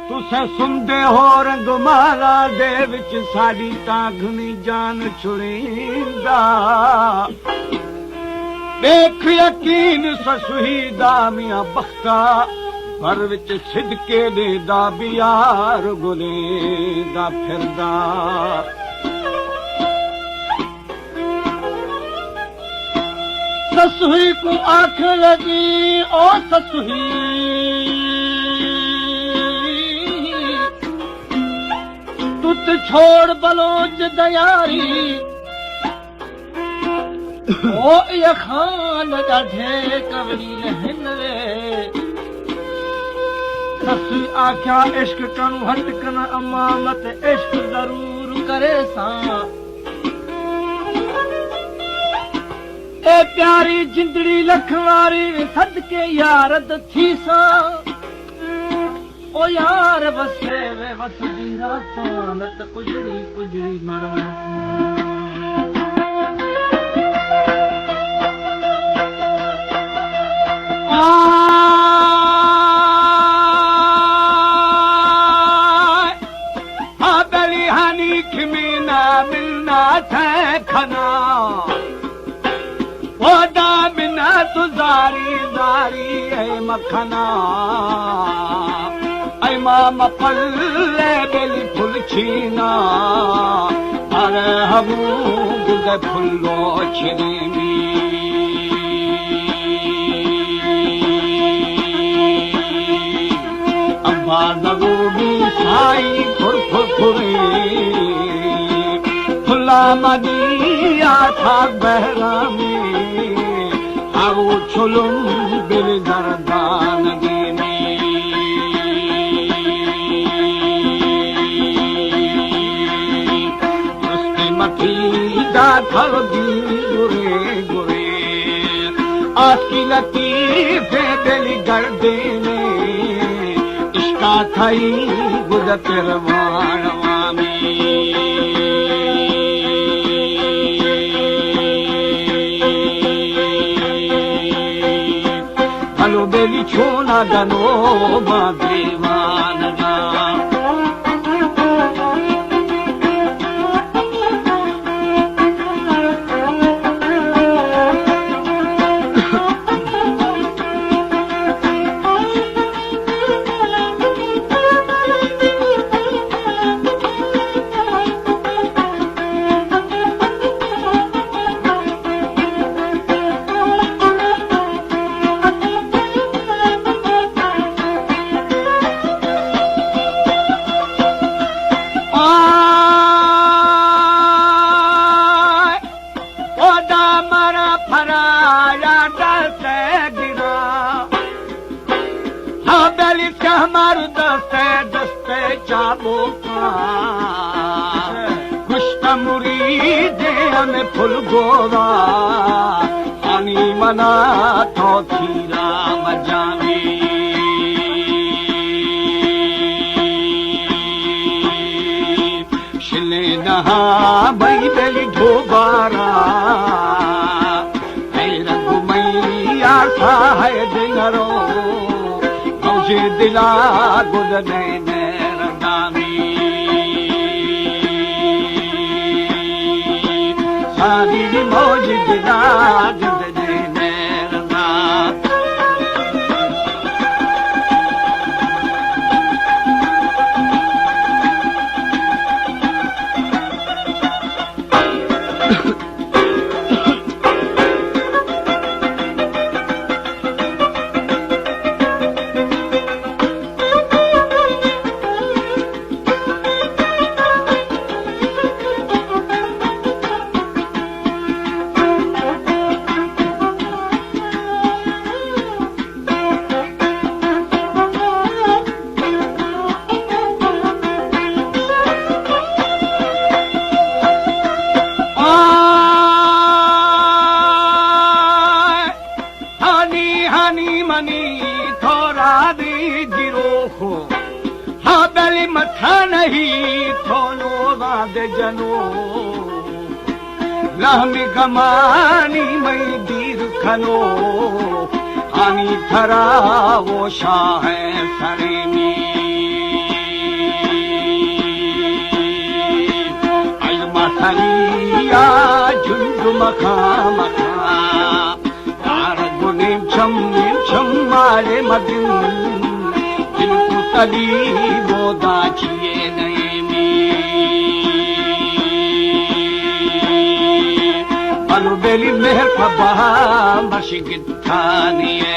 तुसें सुनदे हो रंगमाला दे विच साडी तां घनी जान छुड़ींदा देख यकीन ससुही दा मियां बख्ता घर विच सिदके दे दा बियार गुलेंदा फिरदा ससुही को आख लगी ओ ससुही तुत छोड़ बलोच दयारी ओ ये खान ॾाढे कवड़ी लहन रे ससुई आख्या इश्क कनु हट कन अम्मा मत इश्क जरूर करे सां ए प्यारी जिंदड़ी लखवारी सदके यारद थी सा ओ यार वसे वे वसदी रातां नत कुजड़ी कुजड़ी मरण बली हानी खिमीना मिलना थे खना ओदा बिना तुजारी जारी है मखना ऐ माम पल्ले बेली फुल छीना अरे हमू गुदे फुल्लो छिरेमी अम्मा नगोबी साई खुर खुर खुरे फुल्ला मदिया था बहरा में आओ छुलुम बिल दरदान देने उसके मथी दा थल दी गुरे गुरे आकी लतीफे दिली गर्दे ने इश्का थई गुद परवानवा में हलो बेली छोना गनो देवान गा फुल गोरा पानी मना तो थीरा मजावी शिले नहा बई बेली ढोबारा रघुमैया सा है दिनरो मुझे दिला गुदने सारी मौज दिला जुदने मेरना जनो लहमी गमानी मई दीर खनो आनी थरा वो शाह सरेमी मखाम तार गुनीम छम मारे मदिन जिनको तली बोदा छिए नए बलु बेली मेहर खबा मशिगिथानिए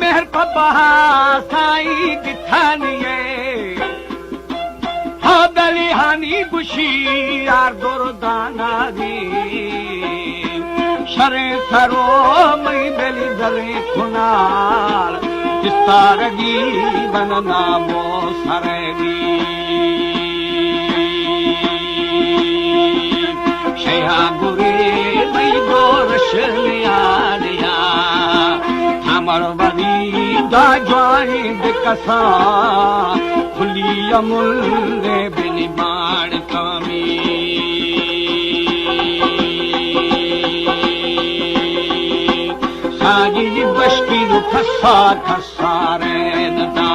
मेहर पबहा साई किथानिए हा दली हानी गुशी यार दुर्दानारी शरे सरो मई बेली दरे खुनाल जिस्तारगी बनना मो सरेगी शया गुरे मई गोरश लिया मरवरी दा ज्वारी दिकसा खुली अमुल दे बिनी बाण कामी साजी बश्ती नु खसा खसा रेंदा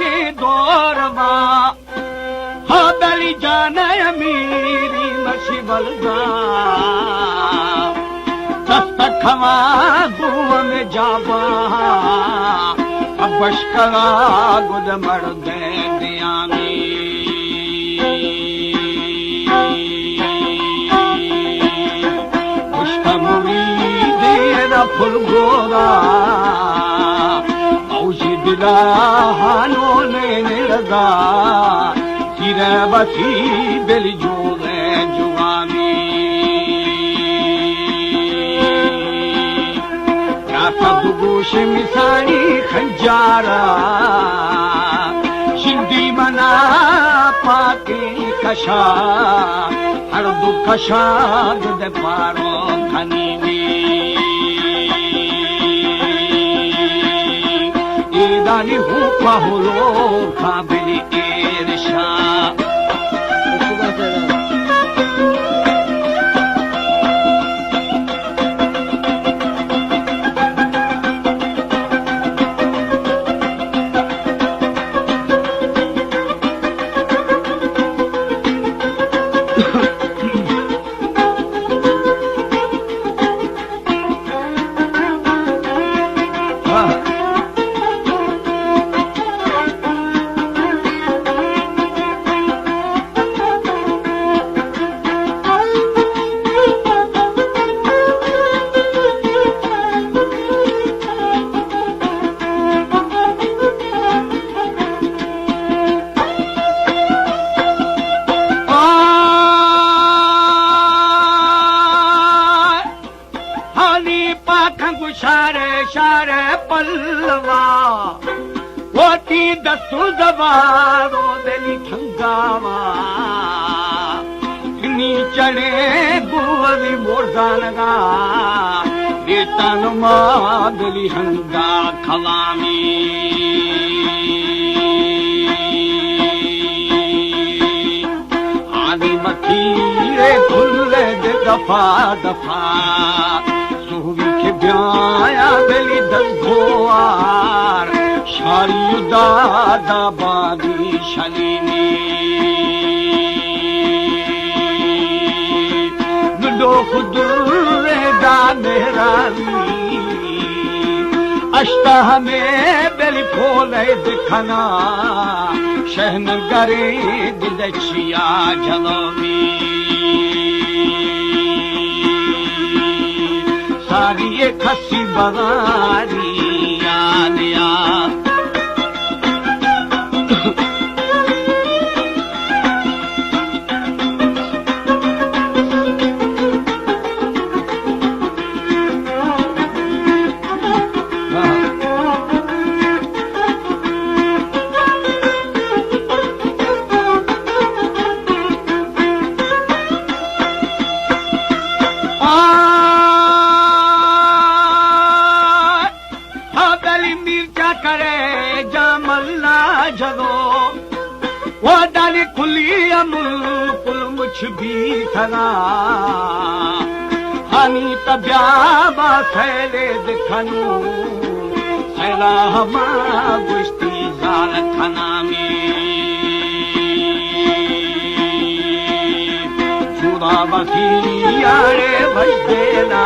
से दौरवा हो दली जाना अमीरी मशीबलदा दस्त खवा गुव में जावा अबशकला गुद मर दे दियामी मुश्तमुरी देरा फुल गोरा हानो ने लगा सिर बसी बिल जो जुआमी रात गोश मिसानी खंजारा शिंदी मना पाके कशा हर दुख शाद पारो खनी दानी हुआ हुलो काबिल इरशा शारे शारे पल्लवा वोटी दस्तु दबारो दिली ठंगावा नी चढ़े गुवरी मोरदा लगा बेतन मा दिली हंगा खलामी आदि मथी दफ़ा दफ़ा सोहवी खे ब्याया बेली दसगोआर शारी दादा बागी शलीनी नुडो खुदुर दा मेहरानी अश्ता हमें बेली फोले दिखना शहन गरे दिदचिया जलोमी सारी ये खसी बगारी याद करे जामल्ला जगो वो डाली खुली अमुल मुछ भी थना हानी तब्या बाले दिखनू सैला हमा गुश्ती जाल खना में जुड़ा बसी यारे भजदेना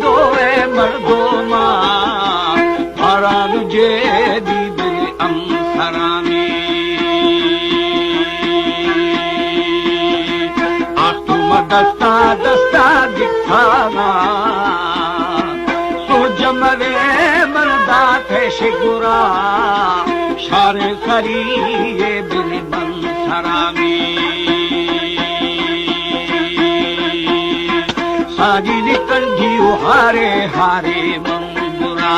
दोवे मर्दो मां फराद जे दिल अमसरा में आतुम दस्ता दस्ता दिखाना सो जमरे मर्दा थे शिगुरा शारे सरी ये दिल बंसरा में सारी निकल जियो हारे हारे मंगुरा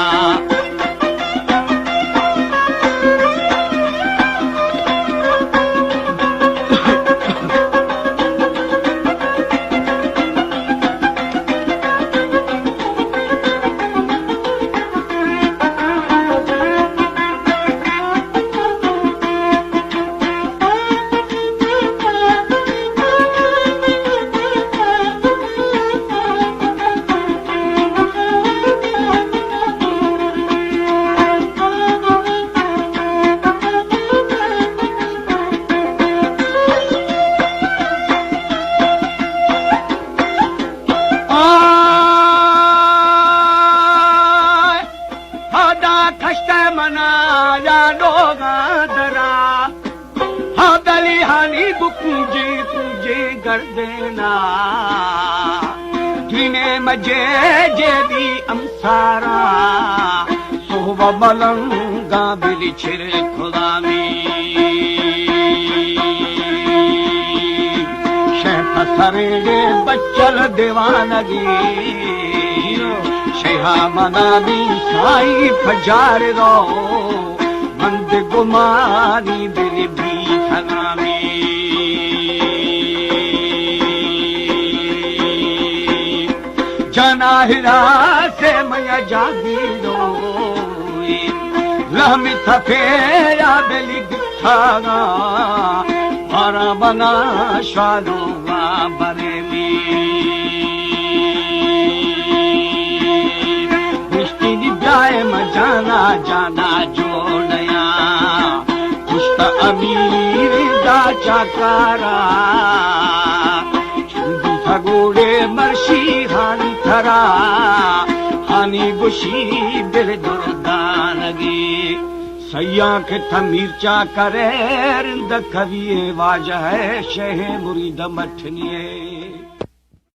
पूजे गर्देना गिने मजे जेबी अमसारा सोहब मलंगा बिली छिरे खुदा में शेख सरे बच्चल दीवानगी शेहा मनादी साई फजार रो मंद गुमारी बिली भी थना में जनाहिरा से मैया जागी दो लहमी थफेरा बेली दिखाना मारा बना शालो बरेली मिष्टी जाए मजाना जाना जोड़या पुष्ट अमीर दा चाकारा गोड़े मर्शी हानी थरा हानी गुशी दिल दुर्दानगी सैया के थमीरचा करे रिंद कविए वाजह शहे मुरीद मठनिए